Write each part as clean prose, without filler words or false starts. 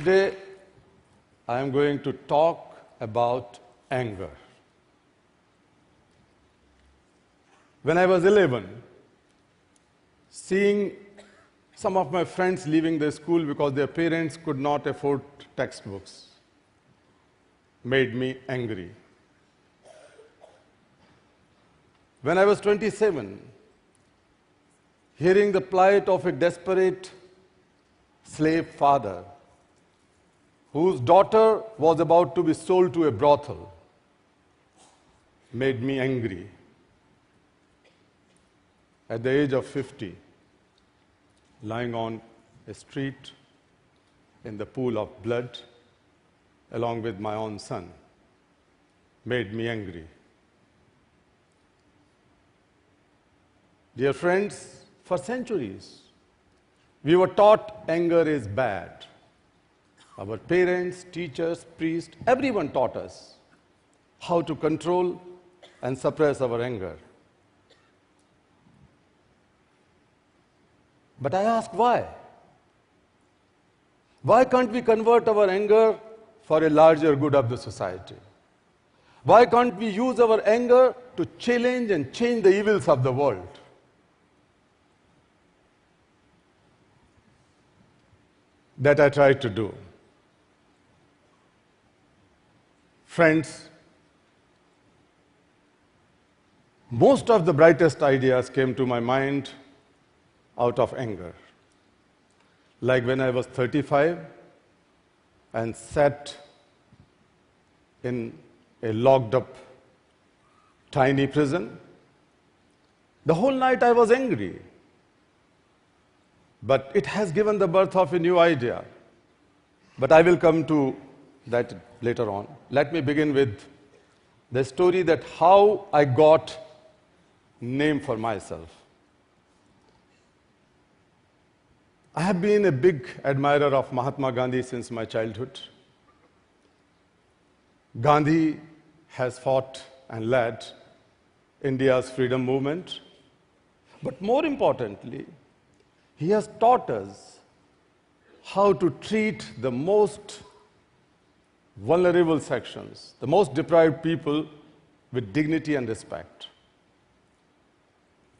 Today, I am going to talk about anger. When I was 11, seeing some of my friends leaving the school because their parents could not afford textbooks made me angry. When I was 27, hearing the plight of a desperate slave father whose daughter was about to be sold to a brothel made me angry. At the age of 50, lying on a street in the pool of blood along with my own son made me angry. Dear friends, for centuries, we were taught anger is bad. Our parents, teachers, priests, everyone taught us how to control and suppress our anger. But I ask why? Why can't we convert our anger for a larger good of the society? Why can't we use our anger to challenge and change the evils of the world? That I tried to do. Friends, most of the brightest ideas came to my mind out of anger. Like when I was 35 and sat in a locked up tiny prison. The whole night I was angry. But it has given the birth of a new idea. But I will come to that later on. Let me begin with the story that how I got name for myself. I have been a big admirer of Mahatma Gandhi since my childhood. Gandhi has fought and led India's freedom movement. But more importantly, he has taught us how to treat the most vulnerable sections, the most deprived people, with dignity and respect.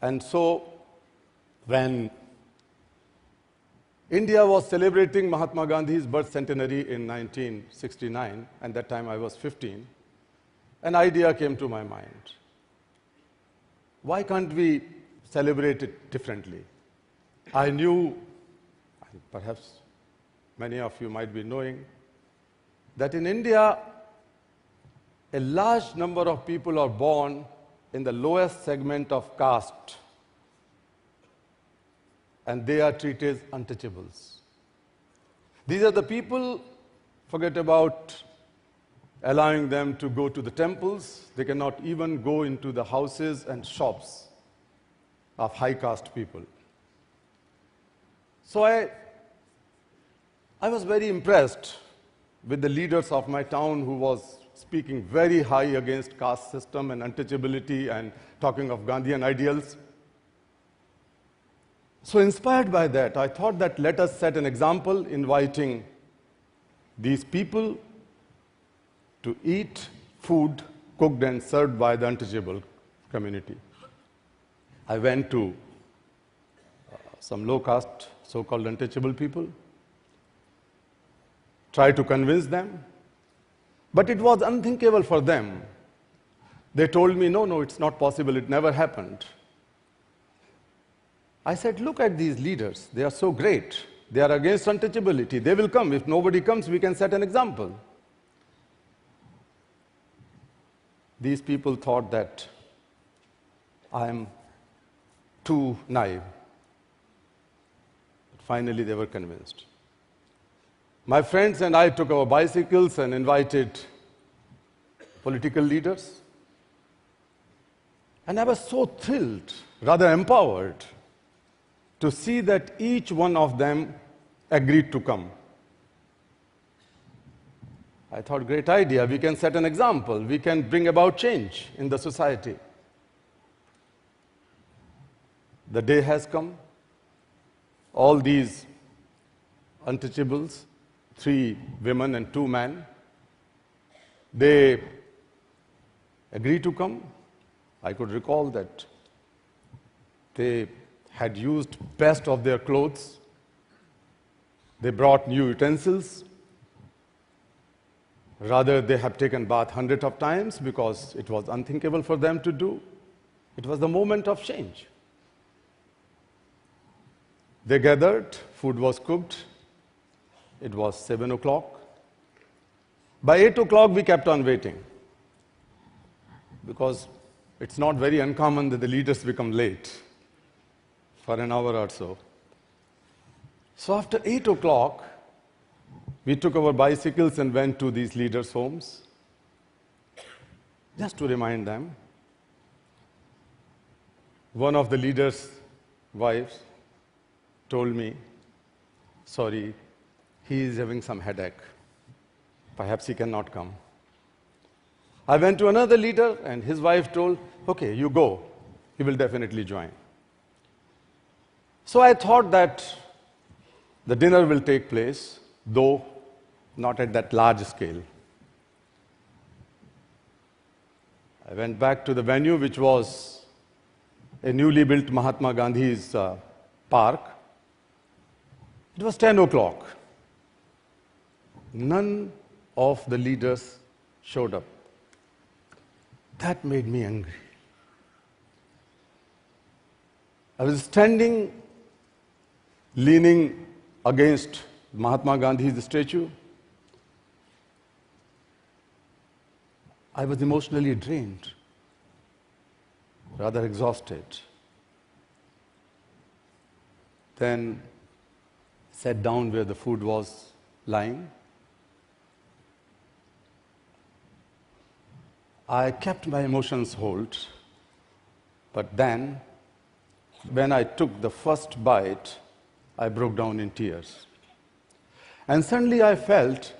And so, when India was celebrating Mahatma Gandhi's birth centenary in 1969, and that time I was 15, an idea came to my mind. Why can't we celebrate it differently? I knew, and perhaps many of you might be knowing, that in India, a large number of people are born in the lowest segment of caste, and they are treated as untouchables. These are the people, forget about allowing them to go to the temples, they cannot even go into the houses and shops of high caste people. So I was very impressed with the leaders of my town who was speaking very high against caste system and untouchability and talking of Gandhian ideals. So inspired by that, I thought that let us set an example inviting these people to eat food cooked and served by the untouchable community. I went to some low-caste, so-called untouchable people, tried to convince them, but it was unthinkable for them. They told me, no, it's not possible, it never happened. I said, look at these leaders, they are so great. They are against untouchability, they will come. If nobody comes, we can set an example. These people thought that I am too naive. But finally, they were convinced. My friends and I took our bicycles and invited political leaders. And I was so thrilled, rather empowered, to see that each one of them agreed to come. I thought, great idea, we can set an example, we can bring about change in the society. The day has come. All these untouchables, 3 women and 2 men. They agreed to come. I could recall that they had used best of their clothes. They brought new utensils. Rather, they have taken bath hundreds of times because it was unthinkable for them to do. It was the moment of change. They gathered, food was cooked. It was 7 o'clock. By 8 o'clock, we kept on waiting because it's not very uncommon that the leaders become late for an hour or so. So after 8 o'clock, we took our bicycles and went to these leaders' homes just to remind them. One of the leaders' wives told me, sorry, he is having some headache. Perhaps he cannot come. I went to another leader and his wife told, okay, you go. He will definitely join. So I thought that the dinner will take place, though not at that large scale. I went back to the venue, which was a newly built Mahatma Gandhi's park. It was 10 o'clock. None of the leaders showed up. That made me angry. I was standing, leaning against Mahatma Gandhi's statue. I was emotionally drained, rather exhausted. Then sat down where the food was lying. I kept my emotions hold, but then, when I took the first bite, I broke down in tears. And suddenly I felt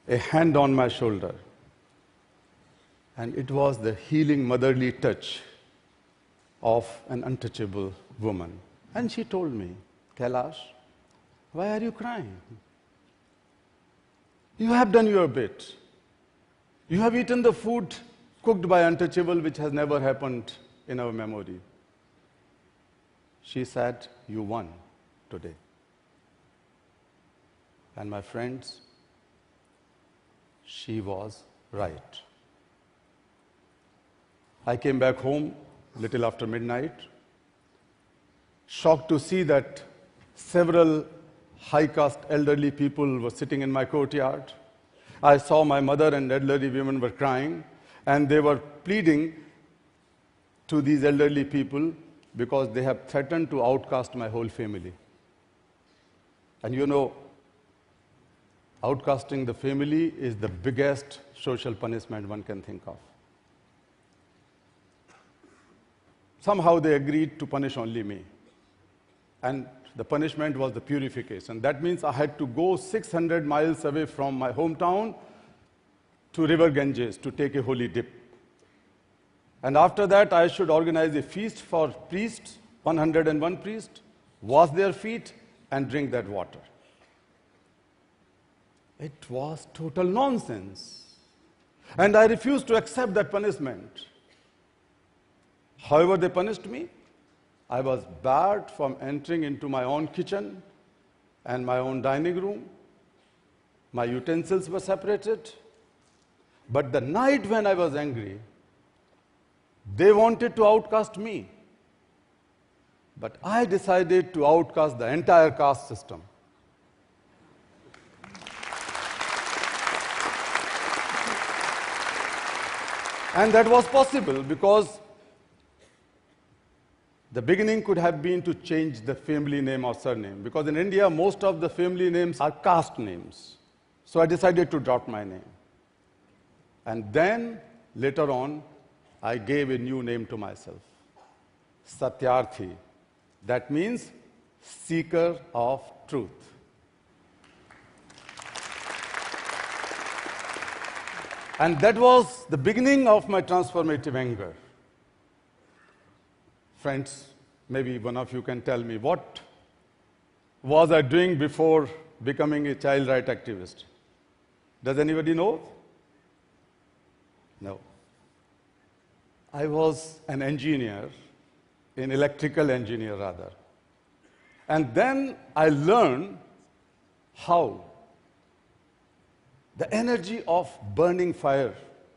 a hand on my shoulder. And it was the healing motherly touch of an untouchable woman. And she told me, Kailash, why are you crying? You have done your bit. You have eaten the food cooked by untouchable, which has never happened in our memory. She said, you won today. And my friends, she was right. I came back home little after midnight, shocked to see that several high-caste elderly people were sitting in my courtyard. I saw my mother and elderly women were crying, and they were pleading to these elderly people because they have threatened to outcast my whole family. And you know, outcasting the family is the biggest social punishment one can think of. Somehow they agreed to punish only me. And the punishment was the purification. That means I had to go 600 miles away from my hometown to River Ganges to take a holy dip. And after that, I should organize a feast for priests, 101 priests, wash their feet, and drink that water. It was total nonsense. And I refused to accept that punishment. However, they punished me. I was barred from entering into my own kitchen and my own dining room. My utensils were separated. But the night when I was angry, they wanted to outcast me. But I decided to outcast the entire caste system. And that was possible because the beginning could have been to change the family name or surname, because in India, most of the family names are caste names. So I decided to drop my name. And then, later on, I gave a new name to myself, Satyarthi. That means seeker of truth. And that was the beginning of my transformative anger. Friends, maybe one of you can tell me, what was I doing before becoming a child rights activist? Does anybody know? No. I was an engineer, an electrical engineer rather. And then I learned how the energy of burning fire,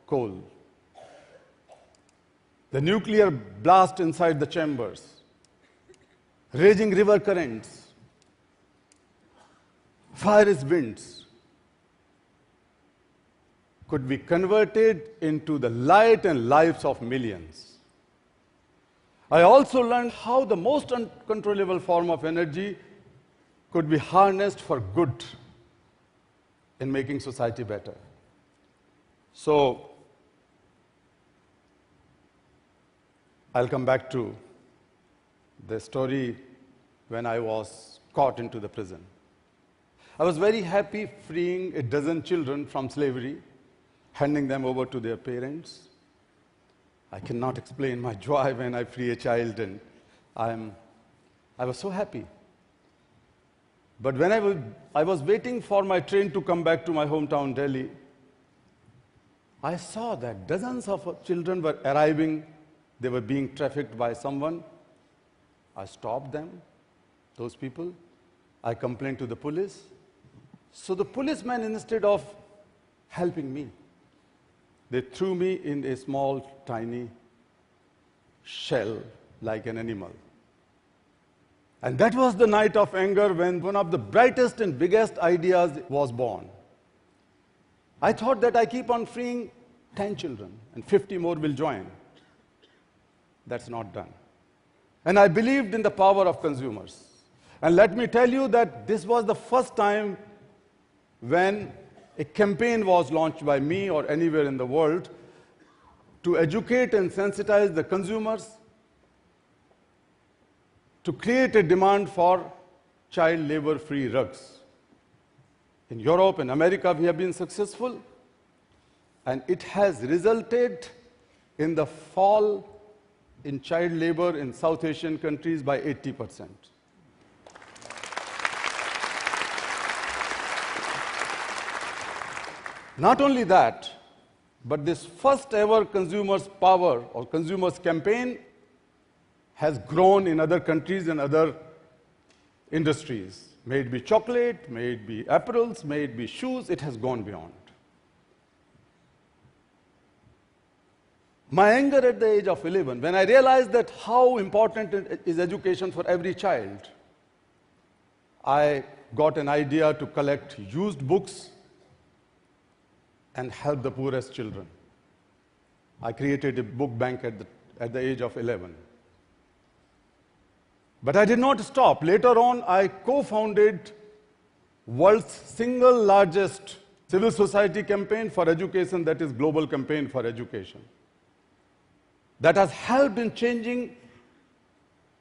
coal, the nuclear blast inside the chambers, raging river currents, fiery winds, could be converted into the light and lives of millions. I also learned how the most uncontrollable form of energy could be harnessed for good in making society better. So, I'll come back to the story when I was caught into the prison. I was very happy freeing a dozen children from slavery, handing them over to their parents. I cannot explain my joy when I free a child, and I was so happy. But when I was waiting for my train to come back to my hometown, Delhi, I saw that dozens of children were arriving. They were being trafficked by someone. I stopped them, those people. I complained to the police. So the policeman, instead of helping me, they threw me in a small, tiny shell like an animal. And that was the night of anger when one of the brightest and biggest ideas was born. I thought that I keep on freeing 10 children and 50 more will join. That's not done. And I believed in the power of consumers. And let me tell you that this was the first time when a campaign was launched by me or anywhere in the world to educate and sensitize the consumers, to create a demand for child labor-free rugs. In Europe and America, we have been successful, and it has resulted in the fall in child labor in South Asian countries by 80%. Not only that, but this first ever consumers' power or consumers' campaign has grown in other countries and other industries. May it be chocolate, may it be apparels, may it be shoes, it has gone beyond. My anger at the age of 11, when I realized that how important is education for every child, I got an idea to collect used books and help the poorest children. I created a book bank at the age of 11. But I did not stop. Later on, I co-founded world's single largest civil society campaign for education, that is Global Campaign for Education. That has helped in changing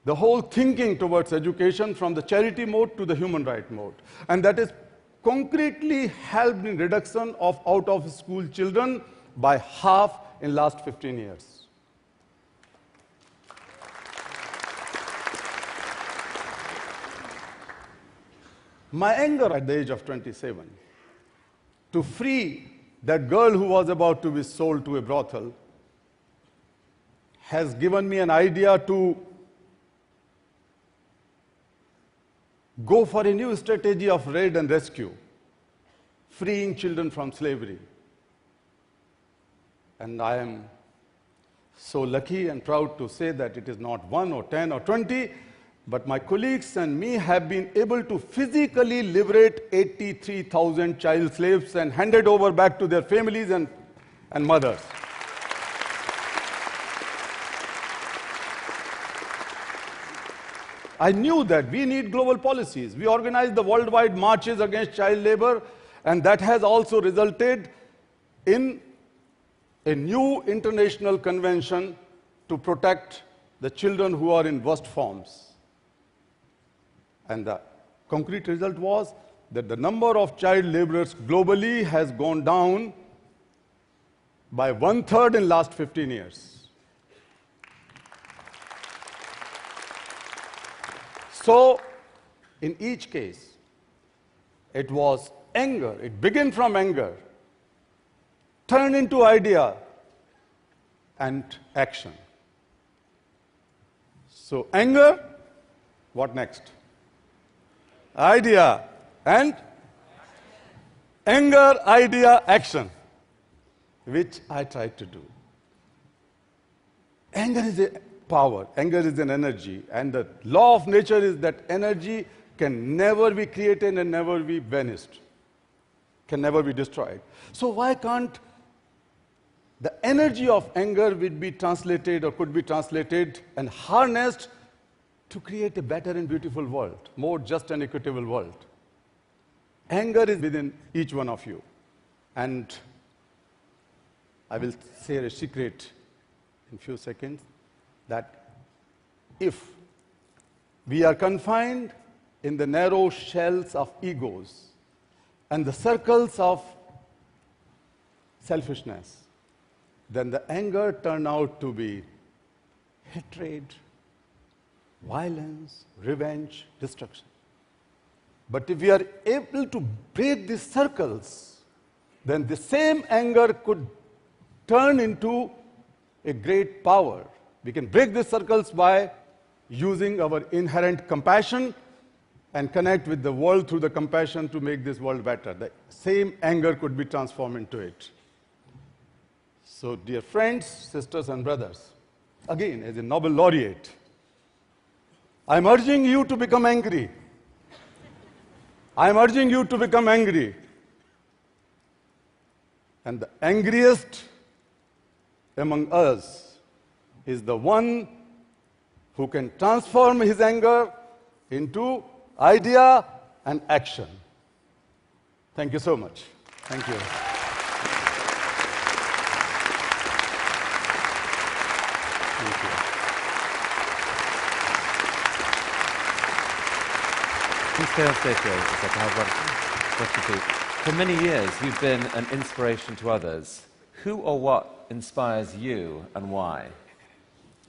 the whole thinking towards education from the charity mode to the human right mode. And that is concretely helped in reduction of out-of-school children by half in last 15 years. My anger at the age of 27 to free that girl who was about to be sold to a brothel has given me an idea to go for a new strategy of raid and rescue, freeing children from slavery. And I am so lucky and proud to say that it is not 1 or 10 or 20, but my colleagues and me have been able to physically liberate 83,000 child slaves and handed over back to their families and mothers. I knew that we need global policies. We organized the worldwide marches against child labor, and that has also resulted in a new international convention to protect the children who are in worst forms. And the concrete result was that the number of child laborers globally has gone down by 1/3 in last 15 years. So, in each case, It was anger. It began from anger, turned into idea and action. So anger, what next? Idea and anger, idea, action, which I tried to do. Anger is a power, anger is an energy, and the law of nature is that energy can never be created and never be vanished, can never be destroyed. So why can't the energy of anger would be translated or could be translated and harnessed to create a better and beautiful world, more just and equitable world? Anger is within each one of you. And I will say a secret in a few seconds, that if we are confined in the narrow shells of egos and the circles of selfishness, then the anger turned out to be hatred, violence, revenge, destruction. But if we are able to break these circles, then the same anger could turn into a great power. We can break these circles by using our inherent compassion and connect with the world through the compassion to make this world better. The same anger could be transformed into it. So, dear friends, sisters and brothers, again, as a Nobel laureate, I'm urging you to become angry. I'm urging you to become angry. And the angriest among us is the one who can transform his anger into idea and action. Thank you so much. Thank you. Thank you. Please stay on stage for a second. I have one question for you. For many years, you've been an inspiration to others. Who or what inspires you and why?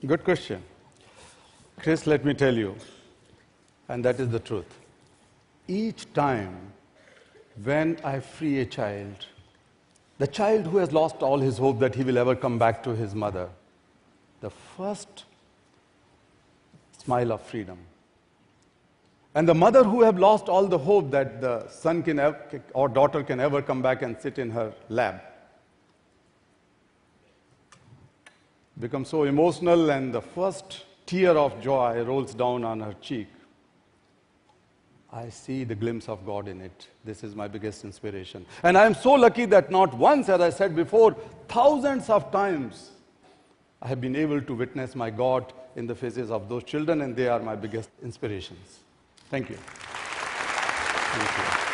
Good question. Chris, let me tell you, and that is the truth. Each time when I free a child, the child who has lost all his hope that he will ever come back to his mother, the first smile of freedom. And the mother who have lost all the hope that the son can or daughter can ever come back and sit in her lap, becomes so emotional, and the first tear of joy rolls down on her cheek. I see the glimpse of God in it. This is my biggest inspiration. And I am so lucky that not once, as I said before, thousands of times, I have been able to witness my God in the faces of those children, and they are my biggest inspirations. Thank you. Thank you.